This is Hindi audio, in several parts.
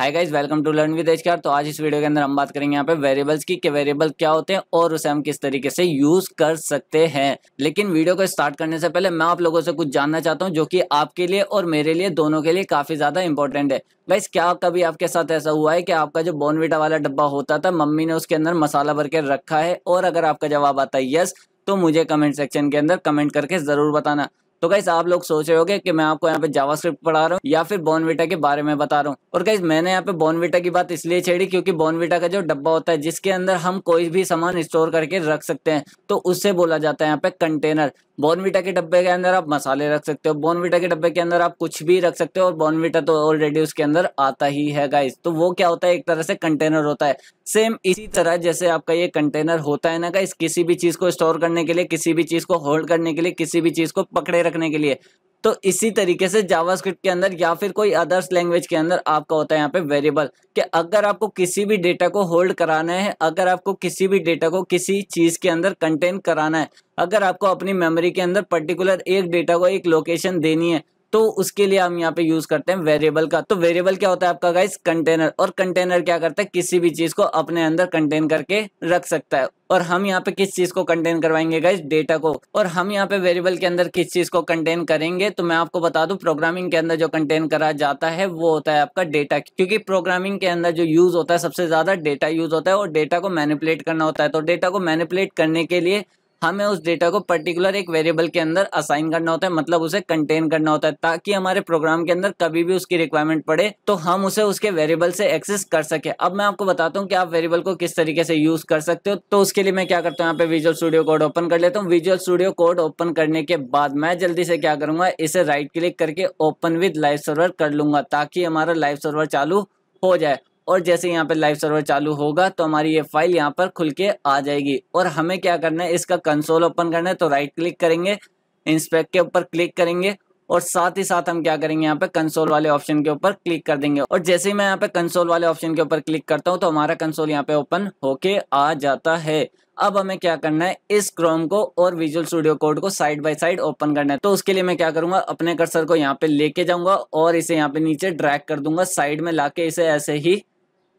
Hi guys, welcome to learn with HKR. तो आज इस वीडियो के अंदर हम बात करेंगे यहाँ पे वेरिएबल्स की कि वेरिएबल क्या होते हैं और उसे हम किस तरीके से यूज कर सकते हैं। लेकिन वीडियो को स्टार्ट करने से पहले मैं आप लोगों से कुछ जानना चाहता हूँ जो कि आपके लिए और मेरे लिए दोनों के लिए काफी ज्यादा इंपॉर्टेंट है। गाइस, क्या कभी आपके साथ ऐसा हुआ है कि आपका जो बॉर्नविटा वाला डब्बा होता था मम्मी ने उसके अंदर मसाला भर के रखा है? और अगर आपका जवाब आता है यस, तो मुझे कमेंट सेक्शन के अंदर कमेंट करके जरूर बताना। तो गाइस, आप लोग सोच रहे होगे कि मैं आपको यहाँ पे जावास्क्रिप्ट पढ़ा रहा हूँ या फिर बॉर्नविटा के बारे में बता रहा हूँ। और गाइस, मैंने यहाँ पे बॉर्नविटा की बात इसलिए छेड़ी क्योंकि बॉर्नविटा का जो डब्बा होता है जिसके अंदर हम कोई भी सामान स्टोर करके रख सकते हैं, तो उससे बोला जाता है यहाँ पे कंटेनर। बॉर्नविटा के डब्बे के अंदर आप मसाले रख सकते हो, बॉर्नविटा के डब्बे के अंदर आप कुछ भी रख सकते हो, और बॉर्नविटा तो ऑलरेडी उसके अंदर आता ही है गाइस। तो वो क्या होता है, एक तरह से कंटेनर होता है। सेम इसी तरह जैसे आपका ये कंटेनर होता है ना गाइस, किसी भी चीज को स्टोर करने के लिए, किसी भी चीज को होल्ड करने के लिए, किसी भी चीज को पकड़े रखने के लिए। तो इसी तरीके से जावास्क्रिप्ट के अंदर या फिर कोई अदर्स लैंग्वेज के अंदर आपका होता है यहाँ पे वेरिएबल, कि अगर आपको किसी भी डेटा को होल्ड कराना है, अगर आपको किसी भी डेटा को किसी चीज के अंदर कंटेन कराना है, अगर आपको अपनी मेमोरी के अंदर पर्टिकुलर एक डेटा को एक लोकेशन देनी है, तो उसके लिए हम यहाँ पे यूज करते हैं वेरिएबल का। तो वेरिएबल क्या होता है आपका गाइस, कंटेनर। और कंटेनर क्या करता है, किसी भी चीज को अपने अंदर कंटेन करके रख सकता है। और हम यहाँ पे किस चीज को कंटेन करवाएंगे गाइस, डेटा को। और हम यहाँ पे वेरिएबल के अंदर किस चीज को कंटेन करेंगे, तो मैं आपको बता दूं, प्रोग्रामिंग के अंदर जो कंटेन करा जाता है वो होता है आपका डेटा। क्योंकि प्रोग्रामिंग के अंदर जो यूज होता है सबसे ज्यादा डेटा यूज होता है, और डेटा को मैनिपुलेट करना होता है। तो डेटा को मैनिपुलेट करने के लिए हमें उस डेटा को पर्टिकुलर एक वेरिएबल के अंदर असाइन करना होता है, मतलब उसे कंटेन करना होता है, ताकि हमारे प्रोग्राम के अंदर कभी भी उसकी रिक्वायरमेंट पड़े तो हम उसे उसके वेरिएबल से एक्सेस कर सके। अब मैं आपको बताता हूँ कि आप वेरिएबल को किस तरीके से यूज कर सकते हो। तो उसके लिए मैं क्या करता हूँ, यहाँ पे विजुअल स्टूडियो कोड ओपन कर लेता हूँ। विजुअल स्टूडियो कोड ओपन करने के बाद मैं जल्दी से क्या करूंगा, इसे राइट क्लिक करके ओपन विद लाइव सर्वर कर लूंगा, ताकि हमारा लाइव सर्वर चालू हो जाए। और जैसे यहाँ पे लाइव सर्वर चालू होगा तो हमारी ये फाइल यहाँ पर खुल के आ जाएगी। और हमें क्या करना है, इसका कंसोल ओपन करना है। तो राइट क्लिक करेंगे, इंस्पेक्ट के ऊपर क्लिक करेंगे, और साथ ही साथ हम क्या करेंगे, यहाँ पे कंसोल वाले ऑप्शन के ऊपर क्लिक कर देंगे। और जैसे ही मैं यहाँ पे कंसोल वाले ऑप्शन के ऊपर क्लिक करता हूँ तो हमारा कंसोल यहाँ पे ओपन होके आ जाता है। अब हमें क्या करना है, इस क्रोम को और विजुअल स्टूडियो कोड को साइड बाय साइड ओपन करना है। तो उसके लिए मैं क्या करूंगा, अपने कर्सर को यहाँ पे लेके जाऊंगा और इसे यहाँ पे नीचे ड्रैग कर दूंगा, साइड में लाके इसे ऐसे ही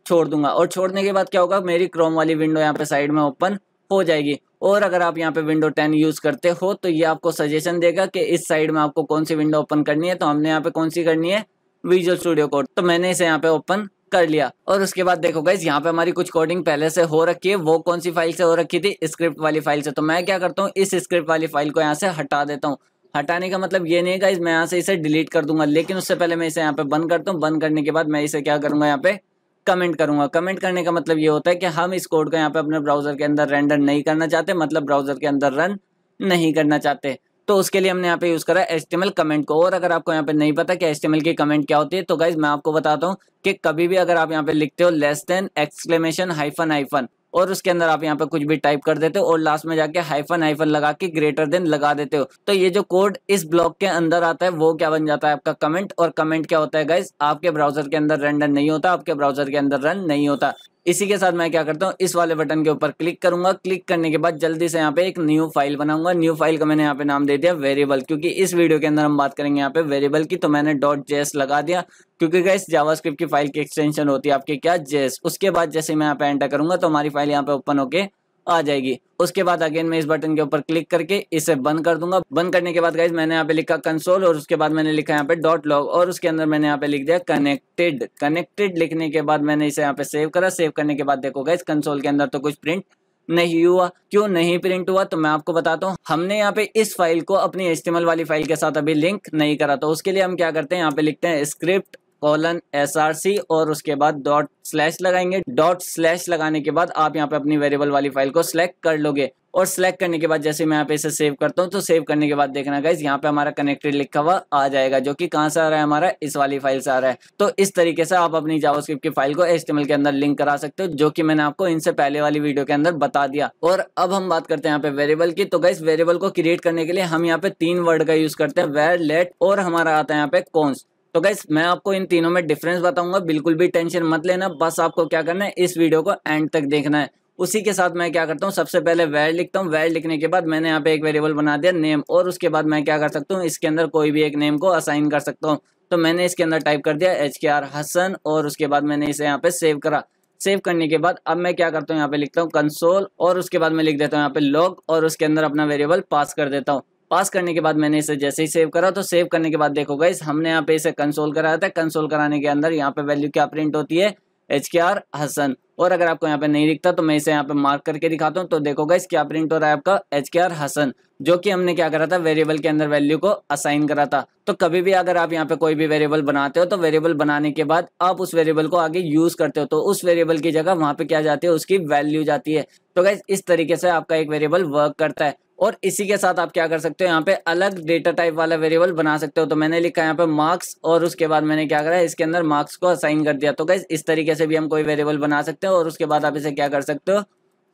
छोड़ दूंगा। और छोड़ने के बाद क्या होगा, मेरी क्रोम वाली विंडो यहाँ पे साइड में ओपन हो जाएगी। और अगर आप यहाँ पे विंडो 10 यूज करते हो तो ये आपको सजेशन देगा कि इस साइड में आपको कौन सी विंडो ओपन करनी है। तो हमने यहाँ पे कौन सी करनी है, विजुअल स्टूडियो कोड। तो मैंने इसे यहाँ पे ओपन कर लिया। और उसके बाद देखो गाइस, यहाँ पे हमारी कुछ कोडिंग पहले से हो रखी है। वो कौन सी फाइल से हो रखी थी, स्क्रिप्ट वाली फाइल से। तो मैं क्या करता हूँ, इस स्क्रिप्ट वाली फाइल को यहाँ से हटा देता हूँ। हटाने का मतलब ये नहीं गाइस मैं यहाँ से इसे डिलीट कर दूंगा, लेकिन उससे पहले मैं इसे यहाँ पे बंद करता हूँ। बंद करने के बाद मैं इसे क्या करूंगा, यहाँ पे कमेंट करूंगा। कमेंट करने का मतलब ये होता है कि हम इस कोड को यहाँ पे अपने ब्राउजर के अंदर रेंडर नहीं करना चाहते, मतलब ब्राउजर के अंदर रन नहीं करना चाहते। तो उसके लिए हमने यहाँ पे यूज करा HTML कमेंट को। और अगर आपको यहाँ पे नहीं पता कि HTML की कमेंट क्या होती है, तो गाइज मैं आपको बताता हूँ कि कभी भी अगर आप यहाँ पे लिखते हो less than exclamation hyphen hyphen, और उसके अंदर आप यहाँ पे कुछ भी टाइप कर देते हो और लास्ट में जाके हाइफन हाइफन लगा के ग्रेटर देन लगा देते हो, तो ये जो कोड इस ब्लॉक के अंदर आता है वो क्या बन जाता है, आपका कमेंट। और कमेंट क्या होता है गाइस, आपके ब्राउजर के अंदर रेंडर नहीं होता, आपके ब्राउजर के अंदर रन नहीं होता। इसी के साथ मैं क्या करता हूँ, इस वाले बटन के ऊपर क्लिक करूंगा। क्लिक करने के बाद जल्दी से यहाँ पे एक न्यू फाइल बनाऊंगा। न्यू फाइल का मैंने यहाँ पे नाम दे दिया वेरिएबल, क्योंकि इस वीडियो के अंदर हम बात करेंगे यहाँ पे वेरिएबल की। तो मैंने .js लगा दिया, क्योंकि गाइस जावास्क्रिप्ट की फाइल की एक्सटेंशन होती है आपकी क्या, JS। उसके बाद जैसे मैं यहाँ पे एंटर करूंगा तो हमारी फाइल यहाँ पे ओपन होके आ जाएगी। उसके बाद अगेन मैं इस बटन के ऊपर क्लिक करके इसे बंद कर दूंगा। बंद करने के बाद गाइस मैंने यहाँ पे लिखा कंसोल, और उसके बाद मैंने लिखा यहाँ पे .log, और उसके अंदर मैंने यहाँ पे लिख दिया कनेक्टेड। कनेक्टेड लिखने के बाद मैंने इसे यहाँ पे सेव करा। सेव करने के बाद देखो गाइस, कंसोल के अंदर तो कुछ प्रिंट नहीं हुआ। क्यों नहीं प्रिंट हुआ, तो मैं आपको बताता हूँ। हमने यहाँ पे इस फाइल को अपनी HTML वाली फाइल के साथ अभी लिंक नहीं करा। तो उसके लिए हम क्या करते हैं, यहाँ पे लिखते हैं स्क्रिप्ट :src, और उसके बाद ./ लगाएंगे। ./ लगाने के बाद आप यहाँ पे अपनी वेरिएबल वाली फाइल को सिलेक्ट कर लोगे। और सिलेक्ट करने के बाद जैसे मैं यहाँ पे इसे सेव करता हूँ, तो सेव करने के बाद देखना गाइस, यहाँ पे हमारा कनेक्टेड लिखा हुआ आ जाएगा, जो कि कहाँ से आ रहा है, हमारा इस वाली फाइल से आ रहा है। तो इस तरीके से आप अपनी जावास्क्रिप्ट की फाइल को HTML के अंदर लिंक करा सकते हो, जो कि मैंने आपको इनसे पहले वाली वीडियो के अंदर बता दिया। और अब हम बात करते हैं यहाँ पे वेरिएबल की। तो गाइस, वेरिएबल को क्रिएट करने के लिए हम यहाँ पे 3 वर्ड का यूज करते हैं, वेर, लेट, और हमारा आता है यहाँ पे कॉन्स। तो गाइस, मैं आपको इन तीनों में डिफरेंस बताऊंगा, बिल्कुल भी टेंशन मत लेना। बस आपको क्या करना है, इस वीडियो को एंड तक देखना है। उसी के साथ मैं क्या करता हूँ, सबसे पहले वैर लिखता हूँ। वैर लिखने के बाद मैंने यहाँ पे एक वेरिएबल बना दिया नेम, और उसके बाद मैं क्या कर सकता हूँ, इसके अंदर कोई भी एक नेम को असाइन कर सकता हूँ। तो मैंने इसके अंदर टाइप कर दिया HKR हसन, और उसके बाद मैंने इसे यहाँ पे सेव करा। सेव करने के बाद अब मैं क्या करता हूँ, यहाँ पे लिखता हूँ कंसोल, और उसके बाद मैं लिख देता हूँ यहाँ पे लॉग, और उसके अंदर अपना वेरिएबल पास कर देता हूँ। पास करने के बाद मैंने इसे जैसे ही सेव करा, तो सेव करने के बाद देखो गाइस, हमने यहाँ पे इसे कंसोल कराया था। कंसोल कराने के अंदर यहाँ पे वैल्यू क्या प्रिंट होती है, HKR हसन। और अगर आपको यहाँ पे नहीं दिखता तो मैं इसे यहाँ पे मार्क करके दिखाता हूँ। तो देखो गाइस क्या प्रिंट हो रहा है आपका, HKR हसन, जो कि हमने क्या करा था, वेरिएबल के अंदर वैल्यू को असाइन करा था। तो कभी भी अगर आप यहाँ पे कोई भी वेरिएबल बनाते हो, तो वेरिएबल बनाने के बाद आप उस वेरिएबल को आगे यूज करते हो, तो उस वेरिएबल की जगह वहां पे क्या जाती है, उसकी वैल्यू जाती है। तो गाइस इस तरीके से आपका एक वेरिएबल वर्क करता है। और इसी के साथ आप क्या कर सकते हो, यहाँ पे अलग डेटा टाइप वाला वेरिएबल बना सकते हो। तो मैंने लिखा यहाँ पे मार्क्स, और उसके बाद मैंने क्या करा, इसके अंदर मार्क्स को असाइन कर दिया। तो गाइस इस तरीके से भी हम कोई वेरिएबल बना सकते हो, और उसके बाद आप इसे क्या कर सकते हो,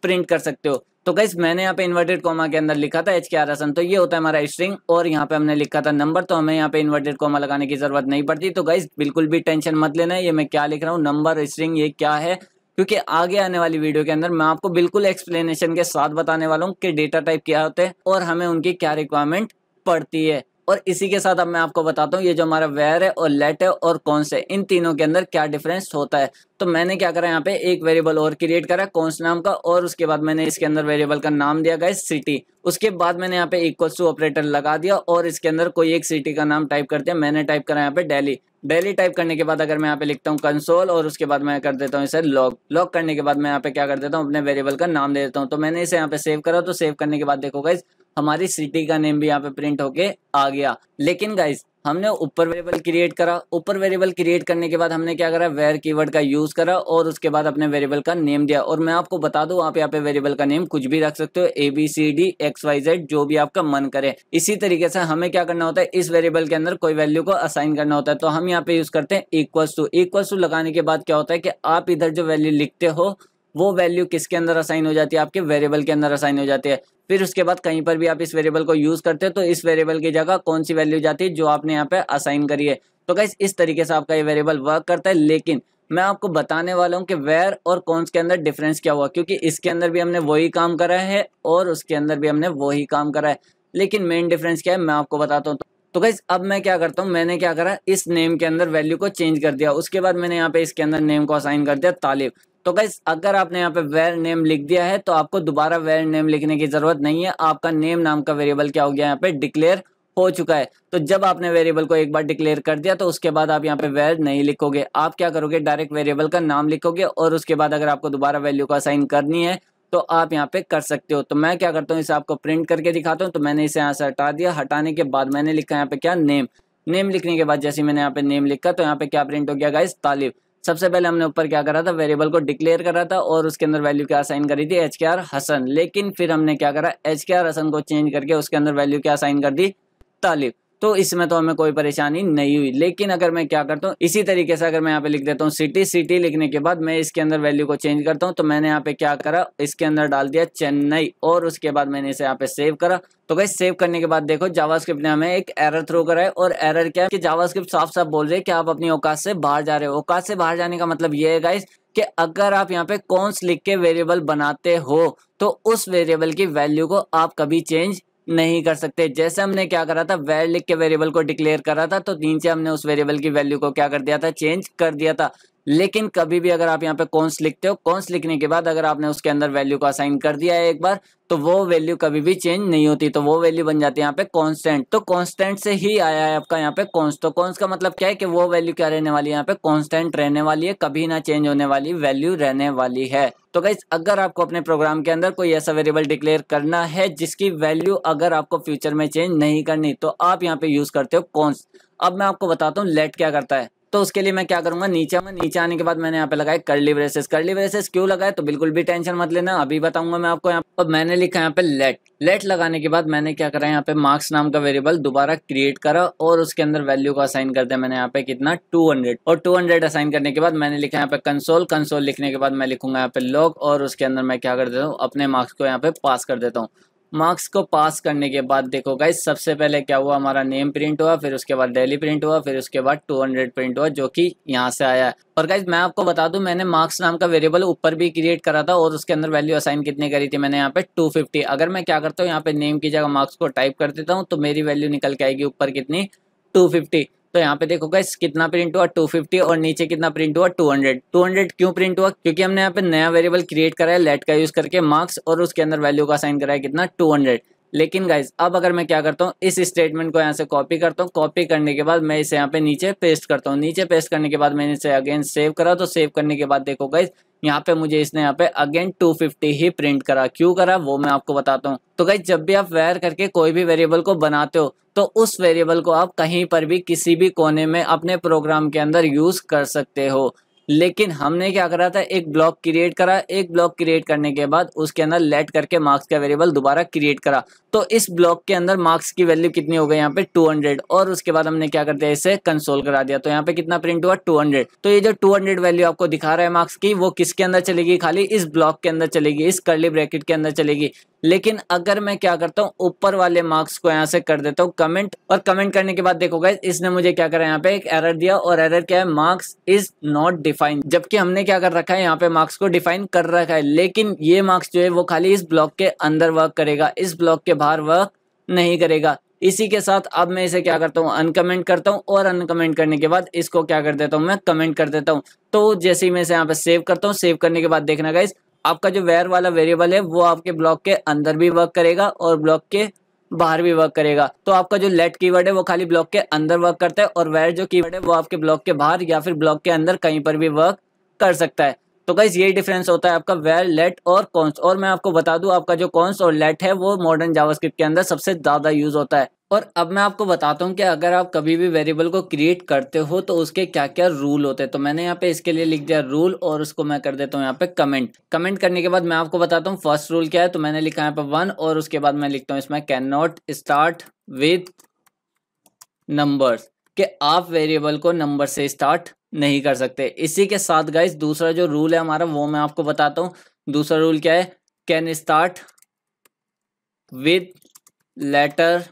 प्रिंट कर सकते हो। तो गाइस मैंने यहाँ पे इन्वर्टेड कॉमा के अंदर लिखा था HKR हसन, तो ये होता है हमारा स्ट्रिंग, और यहाँ पे हमने लिखा था नंबर, तो हमें यहाँ पे इन्वर्टेड कॉमा लगाने की जरूरत नहीं पड़ती। तो गाइस बिल्कुल भी टेंशन मत लेना, ये मैं क्या लिख रहा हूँ, नंबर स्ट्रिंग, ये क्या है, क्योंकि आगे आने वाली वीडियो के अंदर मैं आपको बिल्कुल एक्सप्लेनेशन के साथ बताने वाला हूँ कि डेटा टाइप क्या होते हैं और हमें उनकी क्या रिक्वायरमेंट पड़ती है। और इसी के साथ अब मैं आपको बताता हूँ, ये जो हमारा वेयर है और लेट है और कॉन्स है, इन तीनों के अंदर क्या डिफरेंस होता है। तो मैंने क्या करा, यहाँ पे एक वेरिएबल और क्रिएट करा कॉन्स नाम का, और उसके बाद मैंने इसके अंदर वेरिएबल का नाम दिया गाइस सिटी। उसके बाद मैंने यहाँ पे इक्वल टू ऑपरेटर लगा दिया, और इसके अंदर कोई एक सिटी का नाम टाइप कर दिया। मैंने टाइप करा यहाँ पे दिल्ली। दिल्ली टाइप करने के बाद अगर मैं यहाँ पे लिखता हूँ कंसोल, और उसके बाद मैं कर देता हूँ इसे लॉग। लॉग करने के बाद मैं यहाँ पे क्या कर देता हूँ, अपने वेरिएबल का नाम दे देता हूँ। तो मैंने इसे यहाँ पे सेव करा, तो सेव करने के बाद देखो गाइस, हमारी सिटी का नेम भी यहाँ पे प्रिंट होके आ गया। लेकिन गाइस हमने ऊपर वेरिएबल क्रिएट करा। ऊपर वेरिएबल क्रिएट करने के बाद हमने क्या करा, वेयर कीवर्ड का यूज करा, और उसके बाद अपने वेरिएबल का नेम दिया। और मैं आपको बता दूं, आप यहाँ पे वेरिएबल का नेम कुछ भी रख सकते हो, ABCDXYZ, जो भी आपका मन करे। इसी तरीके से हमें क्या करना होता है, इस वेरिएबल के अंदर कोई वैल्यू को असाइन करना होता है। तो हम यहाँ पे यूज करते हैं इक्वल्स टू। इक्वल्स टू लगाने के बाद क्या होता है कि आप इधर जो वैल्यू लिखते हो, वो वैल्यू किसके अंदर असाइन हो जाती है, आपके वेरिएबल के अंदर असाइन हो जाती है। फिर उसके बाद कहीं पर भी आप इस वेरिएबल को यूज करते हो, तो इस वेरिएबल की जगह कौन सी वैल्यू जाती है, जो आपने यहाँ पे असाइन करी है। तो गाइस इस तरीके से आपका ये वेरिएबल वर्क करता है। लेकिन मैं आपको बताने वाला हूँ कि वेयर और कॉन्स के अंदर डिफरेंस क्या हुआ, क्योंकि इसके अंदर भी हमने वही काम करा है और उसके अंदर भी हमने वही काम करा है। लेकिन मेन डिफरेंस क्या है, मैं आपको बताता हूँ। तो गाइस अब मैं क्या करता हूँ, मैंने क्या करा, इस नेम के अंदर वैल्यू को चेंज कर दिया। उसके बाद मैंने यहाँ पे इसके अंदर नेम को असाइन कर दिया तालिब। तो गाइस अगर आपने यहाँ पे वेर नेम लिख दिया है, तो आपको दोबारा वेर नेम लिखने की जरूरत नहीं है। आपका नेम नाम का वेरिएबल क्या हो गया, यहाँ पे डिक्लेयर हो चुका है। तो जब आपने वेरिएबल को एक बार डिक्लेयर कर दिया, तो उसके बाद आप यहाँ पे वेर नहीं लिखोगे, आप क्या करोगे, डायरेक्ट वेरिएबल का नाम लिखोगे। और उसके बाद अगर आपको दोबारा वैल्यू को असाइन करनी है, तो आप यहाँ पे कर सकते हो। तो मैं क्या करता हूँ, इसे आपको प्रिंट करके दिखाता हूँ। तो मैंने इसे यहाँ से हटा दिया। हटाने के बाद मैंने लिखा यहाँ पे क्या, नेम। नेम लिखने के बाद जैसे मैंने यहाँ पे नेम लिखा, तो यहाँ पे क्या प्रिंट हो गया गाइस, तालिब। सबसे पहले हमने ऊपर क्या करा था, वेरिएबल को डिक्लेयर करा था, और उसके अंदर वैल्यू क्या असाइन करी थी, HKR हसन। लेकिन फिर हमने क्या करा, HKR हसन को चेंज करके उसके अंदर वैल्यू क्या असाइन कर दी, तालिब। तो इसमें तो हमें कोई परेशानी नहीं हुई। लेकिन अगर मैं क्या करता हूँ, इसी तरीके से अगर मैं यहाँ पे लिख देता हूँ सिटी। सिटी लिखने के बाद मैं इसके अंदर वैल्यू को चेंज करता हूँ। तो मैंने यहाँ पे क्या करा, इसके अंदर डाल दिया चेन्नई, और उसके बाद मैंने इसे यहाँ पे सेव करा। तो गाइस सेव करने के बाद देखो, जावास्क्रिप्ट ने हमें एक एरर थ्रो करा है। और एरर क्या है कि जावास्क्रिप्ट साफ साफ बोल रहे हैं कि आप अपनी औकात से बाहर जा रहे हो। औकात से बाहर जाने का मतलब ये है गाइस कि अगर आप यहाँ पे कॉन्स लिख के वेरिएबल बनाते हो, तो उस वेरिएबल की वैल्यू को आप कभी चेंज नहीं कर सकते। जैसे हमने क्या करा था, वैर लिख के वेरिएबल को डिक्लेयर करा था, तो नीचे हमने उस वेरिएबल की वैल्यू को क्या कर दिया था, चेंज कर दिया था। लेकिन कभी भी अगर आप यहाँ पे कॉन्स लिखते हो, कॉन्स लिखने के बाद अगर आपने उसके अंदर वैल्यू को असाइन कर दिया है एक बार, तो वो वैल्यू कभी भी चेंज नहीं होती। तो वो वैल्यू बन जाती है यहाँ पे कांस्टेंट। तो कांस्टेंट से ही आया है आपका यहाँ पे कॉन्स। तो कॉन्स का मतलब क्या है कि वो वैल्यू क्या रहने वाली है, यहाँ पे कांस्टेंट रहने वाली है, कभी ना चेंज होने वाली वैल्यू रहने वाली है। तो गाइस अगर आपको अपने प्रोग्राम के अंदर कोई ऐसा वेरिएबल डिक्लेयर करना है जिसकी वैल्यू अगर आपको फ्यूचर में चेंज नहीं करनी, तो आप यहाँ पे यूज करते हो कॉन्स। अब मैं आपको बताता हूँ लेट क्या करता है। तो उसके लिए मैं क्या करूंगा, नीचे आने के बाद मैंने यहाँ पे लगाया कर्ली ब्रेसेस। कर्ली ब्रेसेस क्यों लगाए, तो बिल्कुल भी टेंशन मत लेना, अभी बताऊंगा मैं आपको। यहाँ पर मैंने लिखा यहाँ पे लेट। लेट लगाने के बाद मैंने क्या करा, यहाँ पे मार्क्स नाम का वेरिएबल दोबारा क्रिएट करा, और उसके अंदर वैल्यू को असाइन कर दिया मैंने यहाँ पे कितना, 200। और 200 असाइन करने के बाद मैंने लिखा यहाँ पे कंसोल। कंसोल लिखने के बाद मैं लिखूंगा यहाँ पे लॉग, और उसके अंदर मैं क्या कर देता हूँ, अपने मार्क्स को यहाँ पे पास कर देता हूँ। मार्क्स को पास करने के बाद देखो गाइस सबसे पहले क्या हुआ, हमारा नेम प्रिंट हुआ, फिर उसके बाद डेली प्रिंट हुआ, फिर उसके बाद 200 प्रिंट हुआ जो कि यहाँ से आया है। और गाइस मैं आपको बता दूं, मैंने मार्क्स नाम का वेरिएबल ऊपर भी क्रिएट करा था और उसके अंदर वैल्यू असाइन कितनी करी थी मैंने यहाँ पे 250। अगर मैं क्या करता हूँ यहाँ पे नेम की जगह मार्क्स को टाइप कर देता हूँ तो मेरी वैल्यू निकल के आएगी ऊपर कितनी 250। तो यहाँ पे देखो गाइस कितना प्रिंट हुआ 250 और नीचे कितना प्रिंट हुआ 200। 200 क्यों प्रिंट हुआ, क्योंकि हमने यहाँ पे नया वेरिएबल क्रिएट करा है लेट का यूज करके मार्क्स, और उसके अंदर वैल्यू का असाइन करा है कितना 200। लेकिन गाइज अब अगर मैं क्या करता हूँ, इस स्टेटमेंट को यहाँ से कॉपी करता हूँ, कॉपी करने के बाद मैं इसे यहाँ पे नीचे पेस्ट करता हूँ, नीचे पेस्ट करने के बाद मैंने इसे अगेन सेव करा। तो सेव करने के बाद देखो गाइज यहाँ पे मुझे इसने यहाँ पे अगेन 250 ही प्रिंट करा। क्यों करा वो मैं आपको बताता हूँ। तो गाइज जब भी आप वेर करके कोई भी वेरिएबल को बनाते हो तो उस वेरिएबल को आप कहीं पर भी किसी भी कोने में अपने प्रोग्राम के अंदर यूज कर सकते हो। लेकिन हमने क्या करा था, एक ब्लॉक क्रिएट करा, एक ब्लॉक क्रिएट करने के बाद उसके अंदर लेट करके मार्क्स का वेरिएबल दोबारा क्रिएट करा। तो इस ब्लॉक के अंदर मार्क्स की वैल्यू कितनी हो गई यहाँ पे 200, और उसके बाद हमने क्या कर दिया, इसे कंसोल करा दिया। तो यहाँ पे कितना प्रिंट हुआ 200। तो ये जो 200 वैल्यू आपको दिखा रहा है मार्क्स की, वो किसके अंदर चलेगी, खाली इस ब्लॉक के अंदर चलेगी, इस कर्ली ब्रैकेट के अंदर चलेगी। लेकिन अगर मैं क्या करता हूँ, ऊपर वाले मार्क्स को यहाँ से कर देता हूँ कमेंट, और कमेंट करने के बाद देखो गाइस इसने मुझे क्या करा, यहाँ पे एक एरर दिया, और एरर क्या है, मार्क्स इज नॉट डिफाइंड। जबकि हमने क्या कर रखा है, यहाँ पे मार्क्स को डिफाइन कर रखा है, लेकिन ये मार्क्स जो है वो खाली इस ब्लॉक के अंदर वर्क करेगा, इस ब्लॉक के बाहर वर्क नहीं करेगा। इसी के साथ अब मैं इसे क्या करता हूँ, अनकमेंट करता हूँ, और अनकमेंट करने के बाद इसको क्या कर देता हूँ, मैं कमेंट कर देता हूँ। तो जैसे ही मैं इसे यहाँ पे सेव करता हूँ, सेव करने के बाद देखना गाइस आपका जो वेयर वाला वेरिएबल है वो आपके ब्लॉक के अंदर भी वर्क करेगा और ब्लॉक के बाहर भी वर्क करेगा। तो आपका जो लेट कीवर्ड है वो खाली ब्लॉक के अंदर वर्क करता है, और वेयर जो कीवर्ड है वो आपके ब्लॉक के बाहर या फिर ब्लॉक के अंदर कहीं पर भी वर्क कर सकता है। तो गाइस यही डिफरेंस होता है आपका वेयर, लेट और कॉन्स्ट। और मैं आपको बता दूं, आपका जो कॉन्स्ट और लेट है वो मॉडर्न जावास्क्रिप्ट के अंदर सबसे ज्यादा यूज होता है। और अब मैं आपको बताता हूँ कि अगर आप कभी भी वेरिएबल को क्रिएट करते हो तो उसके क्या क्या रूल होते हैं। तो मैंने यहाँ पे इसके लिए लिख दिया रूल, और उसको मैं कर देता हूँ यहाँ पे कमेंट। कमेंट करने के बाद मैं आपको बताता हूँ फर्स्ट रूल क्या है। तो मैंने लिखा यहाँ पे 1, और उसके बाद मैं लिखता हूँ इसमें can not start with numbers, कि आप वेरिएबल को नंबर से स्टार्ट नहीं कर सकते। इसी के साथ गाइस दूसरा जो रूल है हमारा वो मैं आपको बताता हूँ। दूसरा रूल क्या है, can start with letter,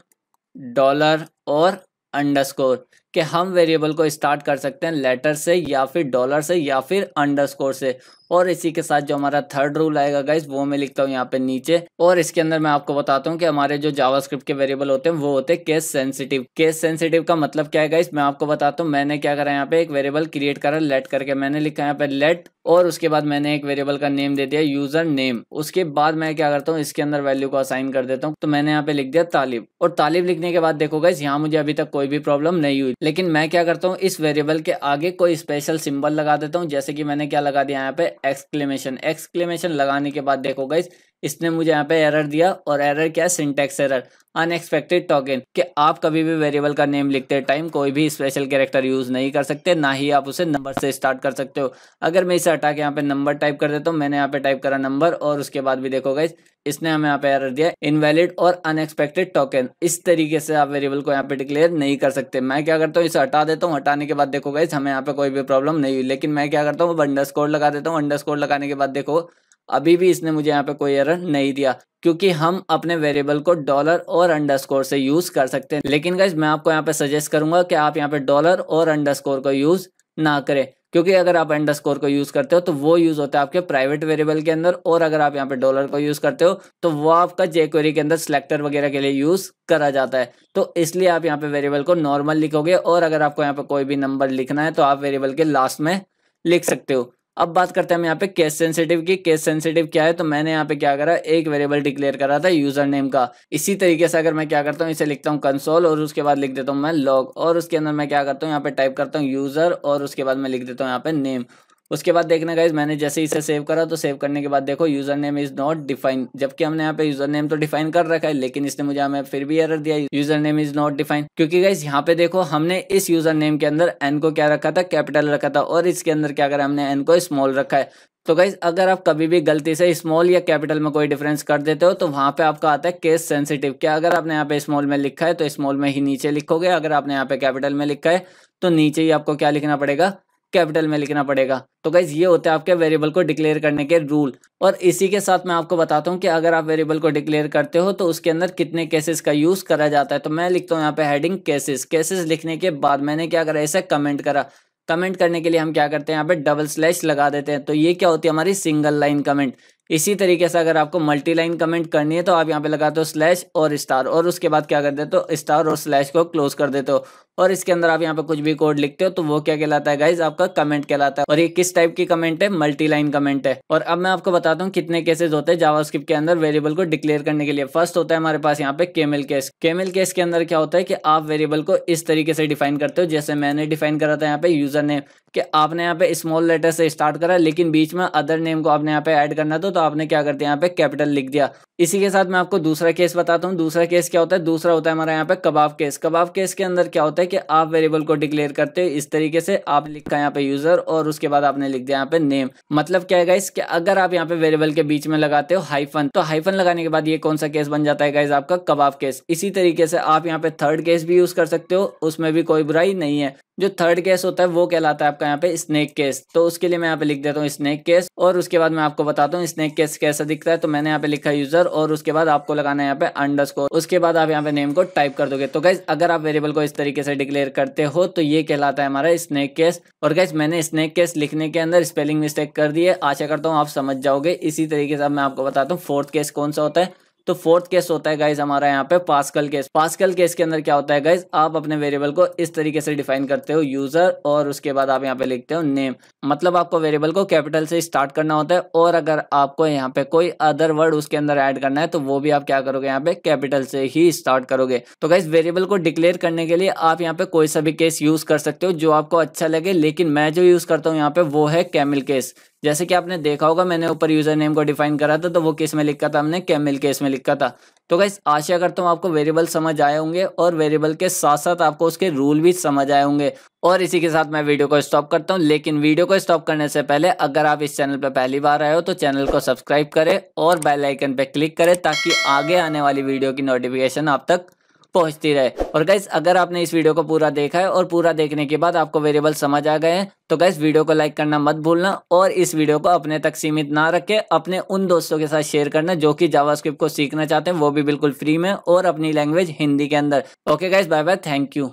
dollar और अंडरस्कोर, कि हम वेरिएबल को स्टार्ट कर सकते हैं लेटर से या फिर डॉलर से या फिर अंडरस्कोर से। और इसी के साथ जो हमारा थर्ड रूल आएगा गाइस वो मैं लिखता हूँ यहाँ पे नीचे, और इसके अंदर मैं आपको बताता हूँ कि हमारे जो जावास्क्रिप्ट के वेरिएबल होते हैं वो होते हैं केस सेंसिटिव। केस सेंसिटिव का मतलब क्या है गाइस, मैं आपको बताता हूँ। मैंने क्या करा, यहाँ पे एक वेरिएबल क्रिएट करा लेट करके, मैंने लिखा यहाँ पे लेट, और उसके बाद मैंने एक वेरिएबल का नेम दे दिया यूजर नेम। उसके बाद मैं क्या करता हूँ, इसके अंदर वैल्यू को असाइन कर देता हूँ। तो मैंने यहाँ पे लिख दिया तालिब, और तालिब लिखने के बाद देखो गाइस यहाँ मुझे अभी तक कोई भी प्रॉब्लम नहीं हुई। लेकिन मैं क्या करता हूँ, इस वेरिएबल के आगे कोई स्पेशल सिंबल लगा देता हूँ, जैसे कि मैंने क्या लगा दिया यहाँ पे एक्सक्लेमेशन। एक्सक्लेमेशन लगाने के बाद देखो गाइस इसने मुझे यहाँ पे एरर दिया, और एरर क्या है, सिंटैक्स एरर, अनएक्सपेक्टेड टोकन, कि आप कभी भी वेरिएबल का नेम लिखते टाइम कोई भी स्पेशल कैरेक्टर यूज नहीं कर सकते, ना ही आप उसे नंबर से स्टार्ट कर सकते हो। अगर मैं इसे हटा के यहाँ पे नंबर टाइप कर देता हूँ, मैंने यहाँ पे टाइप करा नंबर, और उसके बाद भी देखो गाइस इसने हमें यहाँ पे एरर दिया इनवैलिड और अनएक्सपेक्टेड टोकन। इस तरीके से आप वेरिएबल को यहाँ पे डिक्लेयर नहीं कर सकते। मैं क्या करता हूँ, इसे हटा देता हूँ, हटाने के बाद देखो गाइस हमें यहाँ पे कोई भी प्रॉब्लम नहीं हुई। लेकिन मैं क्या करता हूँ, अंडरस्कोर लगा देता हूँ। अंडरस्कोर लगाने के बाद देखो अभी भी इसने मुझे यहाँ पे कोई एरर नहीं दिया, क्योंकि हम अपने वेरिएबल को डॉलर और अंडरस्कोर से यूज कर सकते हैं। लेकिन गाइस मैं आपको यहाँ पे सजेस्ट करूंगा कि आप यहाँ पे डॉलर और अंडरस्कोर को यूज ना करें, क्योंकि अगर आप अंडरस्कोर को यूज करते हो तो वो यूज होता है आपके प्राइवेट वेरिएबल के अंदर, और अगर आप यहाँ पे डॉलर को यूज करते हो तो वो आपका jQuery के अंदर सिलेक्टर वगैरह के लिए यूज करा जाता है। तो इसलिए आप यहाँ पे वेरिएबल को नॉर्मल लिखोगे, और अगर आपको यहाँ पे कोई भी नंबर लिखना है तो आप वेरिएबल के लास्ट में लिख सकते हो। अब बात करते हैं हम यहाँ पे केस सेंसिटिव की। केस सेंसिटिव क्या है, तो मैंने यहाँ पे क्या करा, एक वेरिएबल डिक्लेयर करा था यूजर नेम का। इसी तरीके से अगर मैं क्या करता हूँ, इसे लिखता हूँ कंसोल, और उसके बाद लिख देता हूँ मैं लॉग, और उसके अंदर मैं क्या करता हूँ, यहाँ पे टाइप करता हूँ यूजर, और उसके बाद मैं लिख देता हूँ यहाँ पे नेम। उसके बाद देखना गाइज मैंने जैसे इसे सेव करा, तो सेव करने के बाद देखो user name is not defined, जबकि हमने यहाँ पे यूजर नेम तो डिफाइन कर रखा है, लेकिन इसने मुझे हमें फिर भी एरर दिया user name is not defined. क्योंकि गाइज यहाँ पे देखो हमने इस यूजर नेम के अंदर एन को क्या रखा था, कैपिटल रखा था, और इसके अंदर क्या करा हमने, एन को स्मॉल रखा है। तो गाइज अगर आप कभी भी गलती से स्मॉल या कैपिटल में कोई डिफरेंस कर देते हो तो वहां पे आपका आता है केस सेंसिटिव। क्या अगर आपने यहाँ पे स्मॉल में लिखा है तो स्मॉल में ही नीचे लिखोगे, अगर आपने यहाँ पे कैपिटल में लिखा है तो नीचे ही आपको क्या लिखना पड़ेगा, कैपिटल में लिखना पड़ेगा। तो गाइज ये होते हैं आपके वेरिएबल को डिक्लेयर करने के रूल। और इसी के साथ मैं आपको बताता हूँ कि अगर आप वेरिएबल को डिक्लेयर करते हो तो उसके अंदर कितने केसेस का यूज करा जाता है। तो मैं लिखता हूँ यहाँ पे हेडिंग केसेस। केसेस लिखने के बाद मैंने क्या करा, ऐसे कमेंट करा। कमेंट करने के लिए हम क्या करते हैं, यहाँ पे डबल स्लैश लगा देते हैं। तो ये क्या होती है, हमारी सिंगल लाइन कमेंट। इसी तरीके से अगर आपको मल्टी लाइन कमेंट करनी है तो आप यहाँ पे लगाते हो स्लैश और स्टार, और उसके बाद क्या कर देते हो, स्टार और स्लैश को क्लोज कर देते हो। और इसके अंदर आप यहाँ पे कुछ भी कोड लिखते हो तो वो क्या कहलाता है गाइज, आपका कमेंट कहलाता है। और ये किस टाइप की कमेंट है, मल्टी लाइन कमेंट है। और अब मैं आपको बताता हूँ कितने केसेस होते हैं जावास्क्रिप्ट के अंदर वेरिएबल को डिक्लेयर करने के लिए। फर्स्ट होता है हमारे पास यहाँ पे केमल केस। केमल केस के अंदर क्या होता है कि आप वेरिएबल को इस तरीके से डिफाइन करते हो, जैसे मैंने डिफाइन करा था यहाँ पे यूजर नेम, कि आपने यहाँ पे स्मॉल लेटर से स्टार्ट करा, लेकिन बीच में अदर नेम को आपने यहाँ पे ऐड करना था तो आपने क्या करते हैं, यहाँ पे कैपिटल लिख दिया। इसी के साथ मैं आपको दूसरा केस बताता हूँ। दूसरा केस क्या होता है, दूसरा होता है हमारा यहाँ पे कबाब केस। कबाब केस के अंदर क्या होता है कि आप वेरिएबल को डिक्लेयर करते हो इस तरीके से, आप लिखा यहाँ पे यूजर और उसके बाद आपने लिख दिया यहाँ पे नेम। मतलब क्या है गाइस कि अगर आप यहाँ पे वेरिएबल के बीच में लगाते हो हाइफन, तो हाइफन लगाने के बाद ये कौन सा केस बन जाता है गाइस, आपका कबाब केस। इसी तरीके से आप यहाँ पे थर्ड केस भी यूज कर सकते हो, उसमें भी कोई बुराई नहीं है। जो थर्ड केस होता है वो कहलाता है आपका यहाँ पे स्नेक केस। तो उसके लिए मैं यहाँ पे लिख देता हूँ स्नेक केस, और उसके बाद मैं आपको बताता हूँ स्नेक केस कैसा दिखता है। तो मैंने यहाँ पे लिखा यूजर और उसके बाद आपको लगाना है यहाँ पे अंडरस्कोर, उसके बाद आप यहाँ पे नेम को टाइप कर दोगे। तो गाइस अगर आप वेरिएबल को इस तरीके से डिक्लेयर करते हो तो ये कहलाता है हमारा स्नेक केस। और गाइस मैंने स्नेक केस लिखने के अंदर स्पेलिंग मिस्टेक कर दी है, आशा करता हूँ आप समझ जाओगे। इसी तरीके से अब मैं आपको बताता हूँ फोर्थ केस कौन सा होता है। तो फोर्थ केस होता है गाइज हमारा यहाँ पे पास्कल केस। पास्कल केस के अंदर क्या होता है गाइज, आप अपने वेरिएबल को इस तरीके से डिफाइन करते हो यूजर और उसके बाद आप यहाँ पे लिखते हो नेम। मतलब आपको वेरिएबल को कैपिटल से स्टार्ट करना होता है, और अगर आपको यहाँ पे कोई अदर वर्ड उसके अंदर ऐड करना है तो वो भी आप क्या करोगे, यहाँ पे कैपिटल से ही स्टार्ट करोगे। तो गाइज वेरिएबल को डिक्लेयर करने के लिए आप यहाँ पे कोई सा भी केस यूज कर सकते हो जो आपको अच्छा लगे, लेकिन मैं जो यूज करता हूँ यहाँ पे वो है कैमल केस। जैसे कि आपने देखा होगा मैंने ऊपर यूजर नेम को डिफाइन करा था तो वो किस में लिखा था, हमने कैमल केस में लिखा था। तो गाइस आशा करता हूँ आपको वेरिएबल समझ आए होंगे, और वेरिएबल के साथ साथ आपको उसके रूल भी समझ आए होंगे। और इसी के साथ मैं वीडियो को स्टॉप करता हूँ। लेकिन वीडियो को स्टॉप करने से पहले अगर आप इस चैनल पर पहली बार आए हो तो चैनल को सब्सक्राइब करें और बेल आइकन पे क्लिक करें, ताकि आगे आने वाली वीडियो की नोटिफिकेशन आप तक पहुंचती रहे। और गाइस अगर आपने इस वीडियो को पूरा देखा है और पूरा देखने के बाद आपको वेरिएबल समझ आ गए हैं तो गाइस वीडियो को लाइक करना मत भूलना, और इस वीडियो को अपने तक सीमित ना रखें, अपने उन दोस्तों के साथ शेयर करना जो कि जावास्क्रिप्ट को सीखना चाहते हैं, वो भी बिल्कुल फ्री में और अपनी लैंग्वेज हिंदी के अंदर। Okay guys, bye bye, thank you.